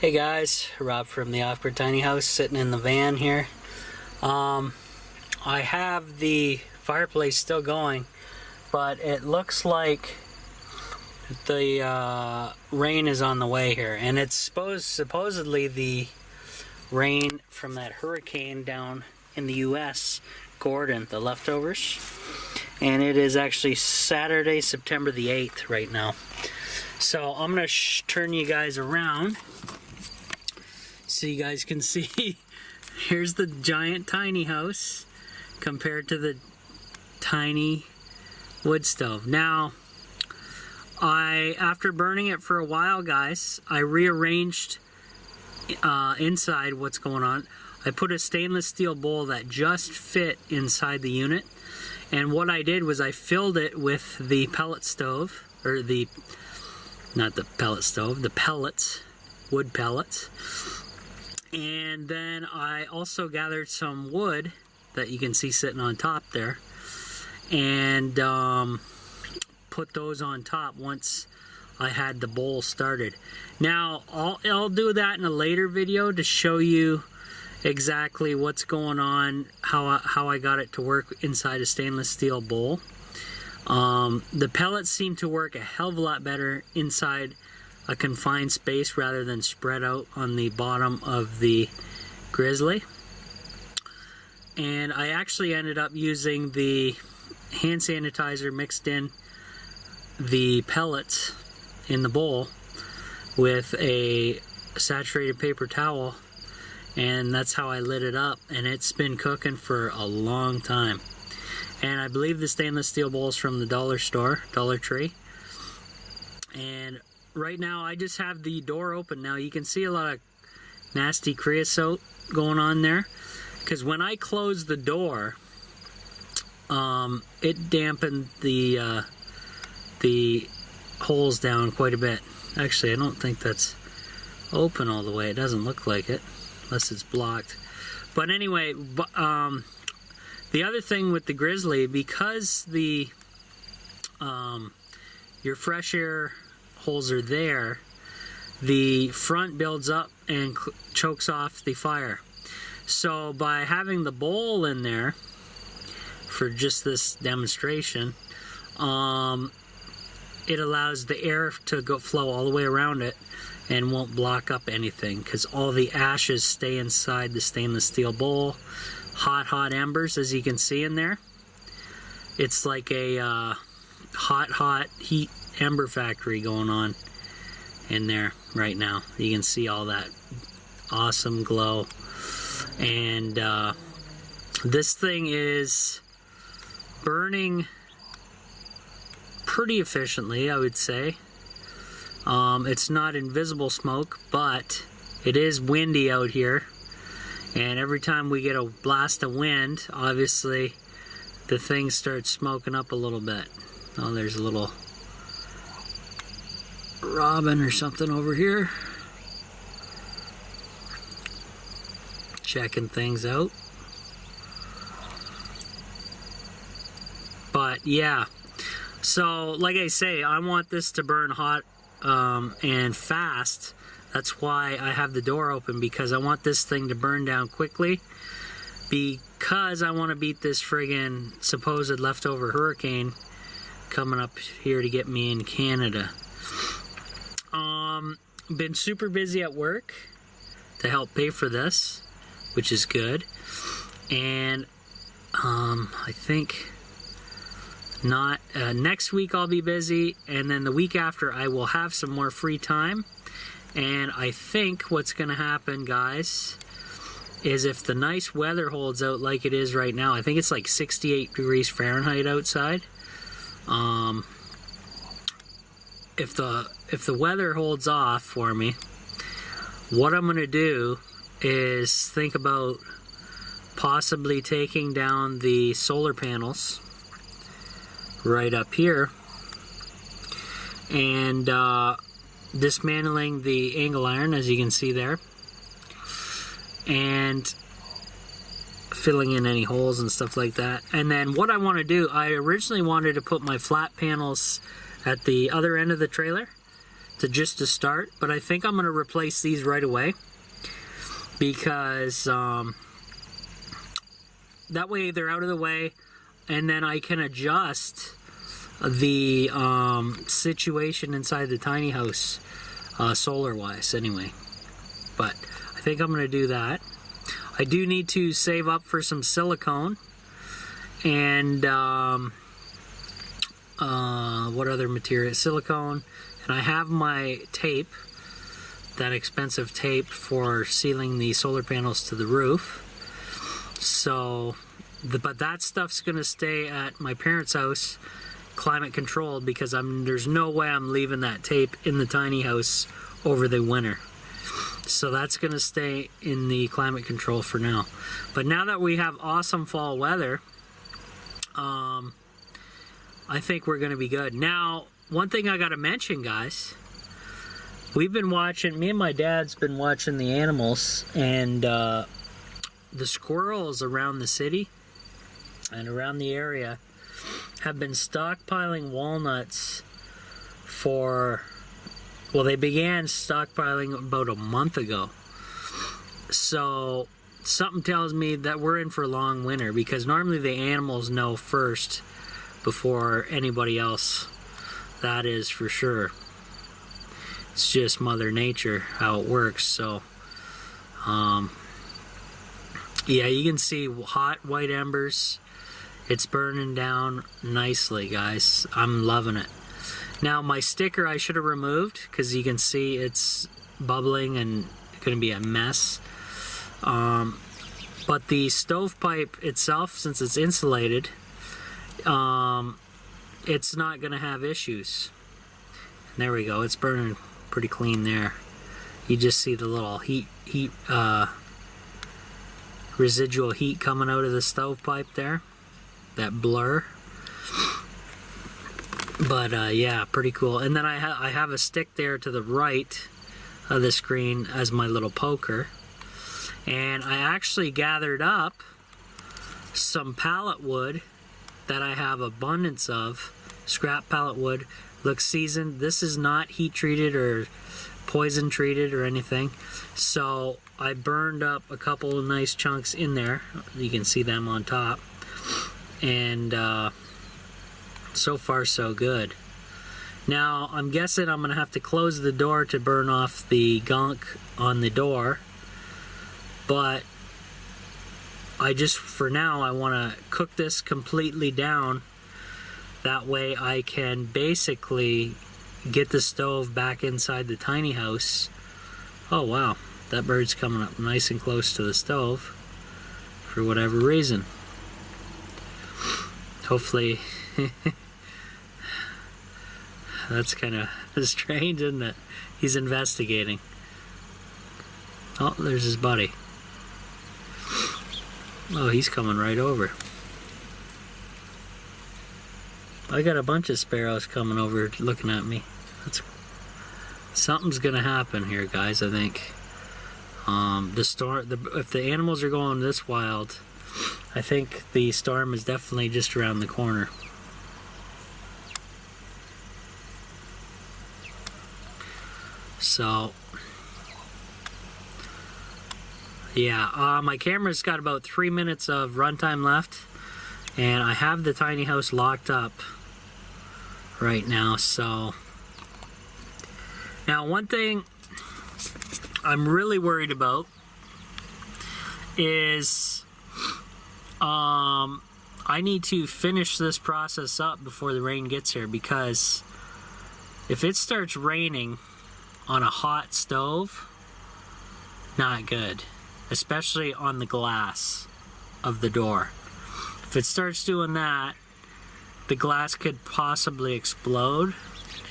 Hey guys, Rob from the Off-Grid Tiny House sitting in the van here. I have the fireplace still going, but it looks like the rain is on the way here, and it's supposedly the rain from that hurricane down in the US, Gordon, the leftovers, and it is actually Saturday, September the 8th right now. So I'm gonna turn you guys around so you guys can see. Here's the giant tiny house compared to the tiny wood stove. Now, after burning it for a while, guys, I rearranged inside what's going on. I put a stainless steel bowl that just fit inside the unit, and what I did was I filled it with the pellet stove, or not the pellet stove, the pellets, wood pellets. And then I also gathered some wood that you can see sitting on top there, and put those on top once I had the bowl started. Now I'll do that in a later video to show you exactly what's going on, how I got it to work inside a stainless steel bowl. The pellets seem to work a hell of a lot better inside a confined space rather than spread out on the bottom of the Grizzly. And I actually ended up using the hand sanitizer mixed in the pellets in the bowl with a saturated paper towel, and that's how I lit it up, and it's been cooking for a long time. And I believe the stainless steel bowl is from the dollar store, Dollar Tree. And right now I just have the door open. Now you can see a lot of nasty creosote going on there, because when I closed the door, it dampened the holes down quite a bit. Actually, I don't think that's open all the way. It doesn't look like it unless it's blocked. But anyway, the other thing with the Grizzly, because the your fresh air holes are there, the front builds up and chokes off the fire. So by having the bowl in there for just this demonstration, it allows the air to flow all the way around it and won't block up anything, because all the ashes stay inside the stainless steel bowl. Hot embers, as you can see in there. It's like a hot heat ember factory going on in there right now. You can see all that awesome glow. And this thing is burning pretty efficiently, I would say. It's not invisible smoke, but it is windy out here. And every time we get a blast of wind, obviously the thing starts smoking up a little bit. Oh, there's a little robin or something over here, checking things out. But yeah, so like I say, I want this to burn hot and fast. That's why I have the door open, because I want this thing to burn down quickly, because I want to beat this friggin' supposed leftover hurricane coming up here to get me in Canada. Been super busy at work to help pay for this, which is good. And I think not next week I'll be busy, and then the week after I will have some more free time. And I think what's going to happen, guys, is if the nice weather holds out like it is right now, I think it's like 68 degrees Fahrenheit outside. If the weather holds off for me, what I'm going to do is think about possibly taking down the solar panels right up here and dismantling the angle iron, as you can see there, and filling in any holes and stuff like that. And then what I want to do, I originally wanted to put my flat panels at the other end of the trailer, to start, but I think I'm going to replace these right away because that way they're out of the way, and then I can adjust the situation inside the tiny house solar wise anyway. But I think I'm going to do that. I do need to save up for some silicone and what other material? Silicone, and I have my tape, that expensive tape for sealing the solar panels to the roof. So, but that stuff's gonna stay at my parents' house, climate controlled, because there's no way I'm leaving that tape in the tiny house over the winter. So that's gonna stay in the climate control for now. But now that we have awesome fall weather, I think we're gonna be good. Now, one thing I gotta mention, guys, we've been watching, me and my dad's been watching the animals, and the squirrels around the city and around the area have been stockpiling walnuts for, well, they began stockpiling about a month ago. So something tells me that we're in for a long winter, because normally the animals know first before anybody else. That is for sure. It's just Mother Nature, how it works. So yeah, you can see hot white embers. It's burning down nicely, guys. I'm loving it. Now, my sticker I should have removed, because you can see it's bubbling and going to be a mess. But the stovepipe itself, since it's insulated, it's not going to have issues. There we go. It's burning pretty clean there. You just see the little residual heat coming out of the stovepipe there. That blur. But yeah, pretty cool. And then I have a stick there to the right of the screen as my little poker. And I actually gathered up some pallet wood that I have abundance of. Scrap pallet wood. Looks seasoned. This is not heat treated or poison treated or anything. So I burned up a couple of nice chunks in there. You can see them on top. And so far so good. Now I'm guessing I'm gonna have to close the door to burn off the gunk on the door, but for now I want to cook this completely down. That way I can basically get the stove back inside the tiny house. Oh wow, that bird's coming up nice and close to the stove for whatever reason. Hopefully that's kind of strange, isn't it? He's investigating. Oh, there's his buddy. Oh, he's coming right over. I got a bunch of sparrows coming over looking at me. Something's gonna happen here, guys, I think. If the animals are going this wild, I think the storm is definitely just around the corner. So, yeah, my camera's got about 3 minutes of runtime left, and I have the tiny house locked up right now. So, now one thing I'm really worried about is I need to finish this process up before the rain gets here, because if it starts raining on a hot stove, not good, especially on the glass of the door. If it starts doing that, the glass could possibly explode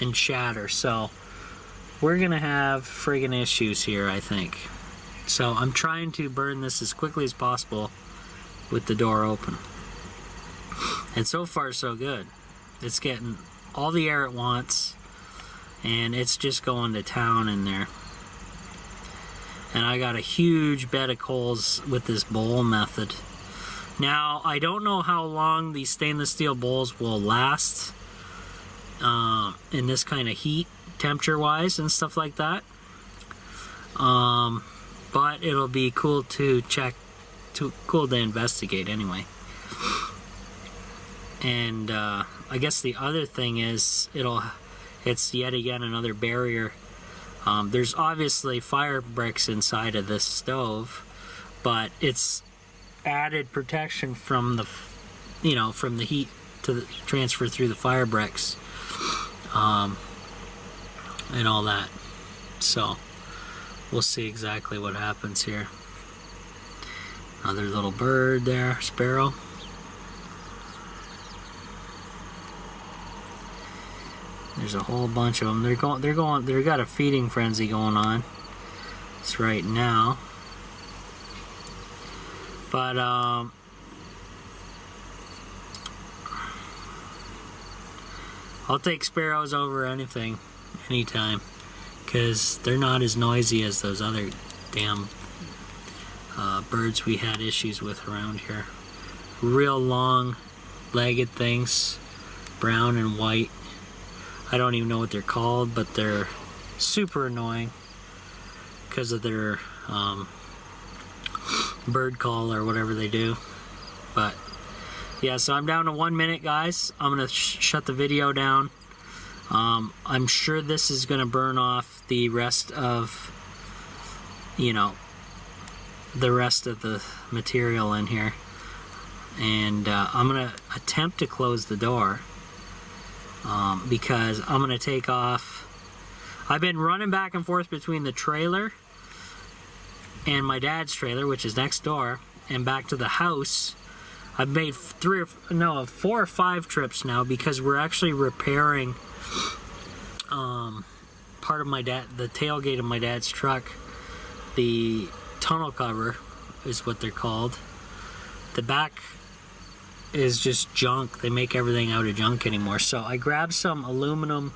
and shatter. So we're gonna have friggin' issues here, I think. So I'm trying to burn this as quickly as possible with the door open. And so far so good. It's getting all the air it wants, and it's just going to town in there. And I got a huge bed of coals with this bowl method. Now, I don't know how long these stainless steel bowls will last in this kind of heat, temperature wise and stuff like that. But it'll be cool to check, cool to investigate anyway. And I guess the other thing is it's yet again another barrier. There's obviously fire bricks inside of this stove, but it's added protection from the, from the heat to the transfer through the fire bricks, and all that. So we'll see exactly what happens here. Another little bird there, sparrow. There's a whole bunch of them. They've got a feeding frenzy going on. It's right now. But I'll take sparrows over anything, anytime, because they're not as noisy as those other damn birds we had issues with around here. Real long-legged things, brown and white. I don't even know what they're called, but they're super annoying because of their bird call or whatever they do. But yeah, so I'm down to 1 minute, guys. I'm gonna shut the video down. I'm sure this is gonna burn off the rest of, the rest of the material in here, and I'm gonna attempt to close the door. Because I'm going to take off. I've been running back and forth between the trailer and my dad's trailer, which is next door, and back to the house. I've made 4 or 5 trips now because we're actually repairing part of the tailgate of my dad's truck. The tonneau cover is what they're called. The back is just junk. They make everything out of junk anymore. So I grabbed some aluminum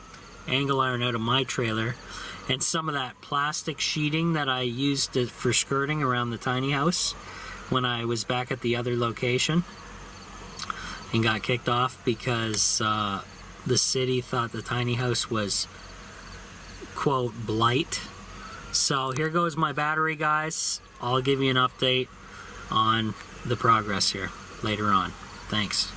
angle iron out of my trailer and some of that plastic sheeting that I used for skirting around the tiny house when I was back at the other location, and got kicked off because the city thought the tiny house was, quote, blight. So here goes my battery, guys. I'll give you an update on the progress here later on. Thanks.